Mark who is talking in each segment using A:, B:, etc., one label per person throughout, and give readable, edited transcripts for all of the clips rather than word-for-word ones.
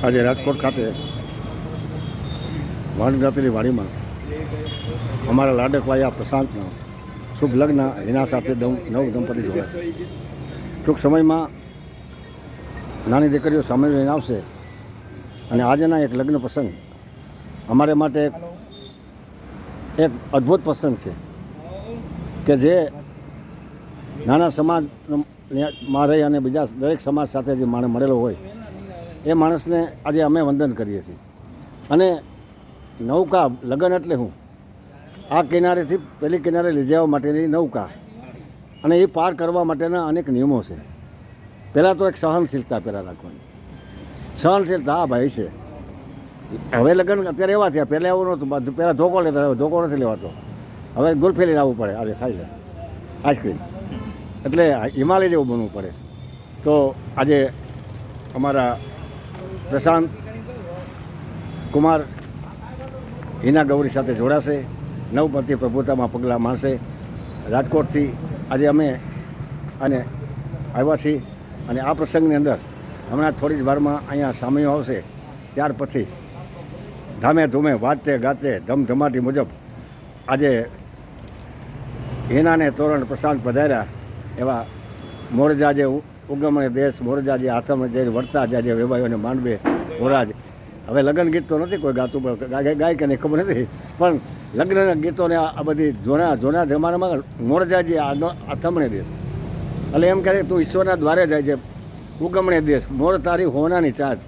A: આજે રાજકોટ ખાતે વાણગાતેલી વાડીમાં અમારા લાડકવાયા પ્રશાંતના શુભ લગ્ન એના સાથે નવ દંપતી જોડાશે. ટૂંક સમયમાં નાની દીકરીઓ સામે લઈને આવશે અને આજના એક લગ્ન પ્રસંગ અમારે માટે એક અદ્ભુત પ્રસંગ છે કે જે નાના સમાજમાં રહી અને બીજા દરેક સમાજ સાથે જે માણસ મળેલો હોય એ માણસને આજે અમે વંદન કરીએ છીએ. અને નૌકા લગ્ન એટલે હું આ કિનારેથી પેલી કિનારે લઈ જવા માટેની નૌકા અને એ પાર કરવા માટેના અનેક નિયમો છે. પહેલાં તો એક સહનશીલતા પહેલાં રાખવાની. સહનશીલતા હા ભાઈ છે. હવે લગ્ન અત્યારે એવા થયા, પહેલાં એવું નહોતું. પહેલાં ધોકો લેતા, હવે ધોકો નથી લેવાતો. હવે ગુલ્ફી લઈને આવવું પડે. આજે ખાઈ લે આઈસ્ક્રીમ, એટલે હિમાલય જેવું બનવું પડે. તો આજે અમારા પ્રશાંત કુમાર હિના ગૌરી સાથે જોડાશે, નવપતિ પ્રભુતામાં પગલાં મારશે. રાજકોટથી આજે અમે અને આવ્યા છીએ અને આ પ્રસંગની અંદર હમણાં થોડી જ વારમાં અહીંયા સામીઓ આવશે. ત્યાર પછી ધામે ધૂમે વાતે ગાતે ધમધમાટી મુજબ આજે હિનાને તોરણ પ્રશાંત પધાર્યા. એવા મોરજા જે ઉગમણે દેશ, મોરજા જે હાથમ જે વળતા જે વેવાયોને માંડવે મોરાજ. હવે લગ્ન ગીત તો નથી કોઈ ગાતું, ગાય કે નહીં ખબર નથી, પણ લગ્નના ગીતોને આ બધી જૂના જમાનામાં મોરજાજી આથમણે દેશ એટલે એમ કહે તું ઈશ્વરના દ્વારે જાય છે. ઉગમણે દેશ, મોર તારી હોનાની ચાચ,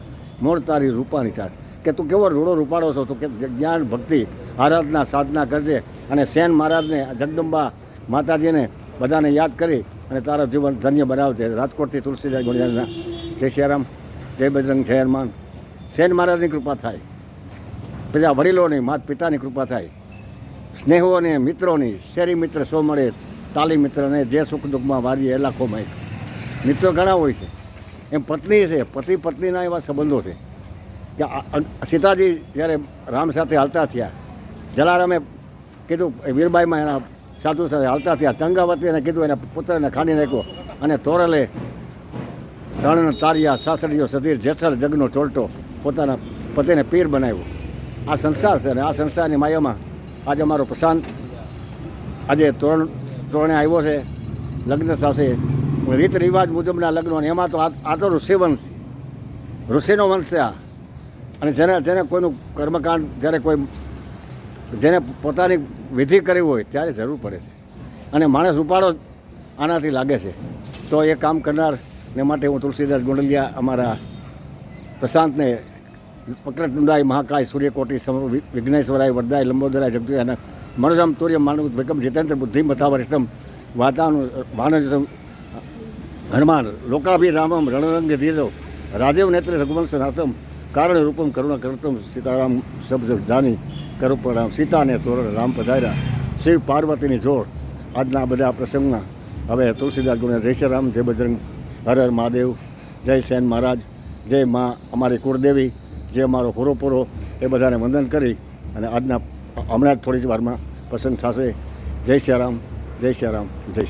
A: મોર તારી રૂપાની ચાચ. કે તું કેવો રૂડો રૂપાડો છો, તો કે જ્ઞાન ભક્તિ આરાધના સાધના કરજે અને સેન મહારાજને જગદંબા માતાજીને બધાને યાદ કરી અને તારા જીવન ધન્ય બનાવજે. રાજકોટથી તુલસીદાસ ગુણિયાના જય સિયારામ, જય બજરંગ, જય હનુમાન. સેન મહારાજની કૃપા થાય, બધા વડીલોની માત પિતાની કૃપા થાય, સ્નેહોને મિત્રોની, શેરી મિત્ર સો મળે, તાલી મિત્રને જે સુખ દુઃખમાં વારીએ એ લાખોમાં એક. મિત્રો ઘણા હોય છે, એમ પત્ની છે, પતિ પત્નીના એવા સંબંધો છે કે સીતાજી જ્યારે રામ સાથે હાલતા થયા, જલારામે કીધું વીરબાઈમાં એના સાધુ સાથે હાલતા થયા, ચંગાવતીને કીધું એના પુત્રને ખાંડી નાખ્યો અને તોરલે ત્રણ તારિયા સાસડીઓ સધીર જેસર જગનો ચોલટો પોતાના પતિને પીર બનાવ્યો. આ સંસાર છે અને આ સંસારની માયામાં આજે અમારો પ્રશાંત આજે તોરણે આવ્યો છે. લગ્ન થશે રીત રિવાજ મુજબના લગ્નો, અને એમાં તો આ તો ઋષિવંશ, ઋષિનો વંશ છે આ. અને જેને કોઈનું કર્મકાંડ, જ્યારે કોઈ જેને પોતાની વિધિ કરવી હોય ત્યારે જરૂર પડે છે અને માણસ ઉપાડો આનાથી લાગે છે. તો એ કામ કરનારને માટે હું તુલસીદાસ ગોંડલિયા અમારા પ્રશાંતને વક્રતુંડાય મહાકાય સૂર્યકોટી વિઘ્નેશ્વરાય વરદાય લંબોદરાય જગદુયાના મનોરમ તુર્ય માનવ વિક્રમ જીતેન્દ્ર બુદ્ધિ મથાવરિષ્ઠમ વાતાનું ભાનજમ હનુમાન લોકાભિરામમ રણરંગ ધીરો રાજીવ નેત્રે રઘુવંશ નાથમ કારણ રૂપમ કરુણા કરતમ સીતારામ શબ્દ જાની કરું પ્રણામ. સીતાને તોરણ રામ પધાર્યા, શિવ પાર્વતીની જોડ. આજના બધા પ્રસંગમાં હવે તુલસીદાસ ગુણ્યા જય શ્રી રામ, જય બજરંગ, હર હર મહાદેવ, જય સેન મહારાજ, જય મા અમારી કુળદેવી, જે અમારો પૂરો એ બધાને વંદન કરી અને આજના હમણાં જ થોડી જ વારમાં પસંદ થશે. જય શ્રી રામ, જય શ્રી રામ, જય શ્રી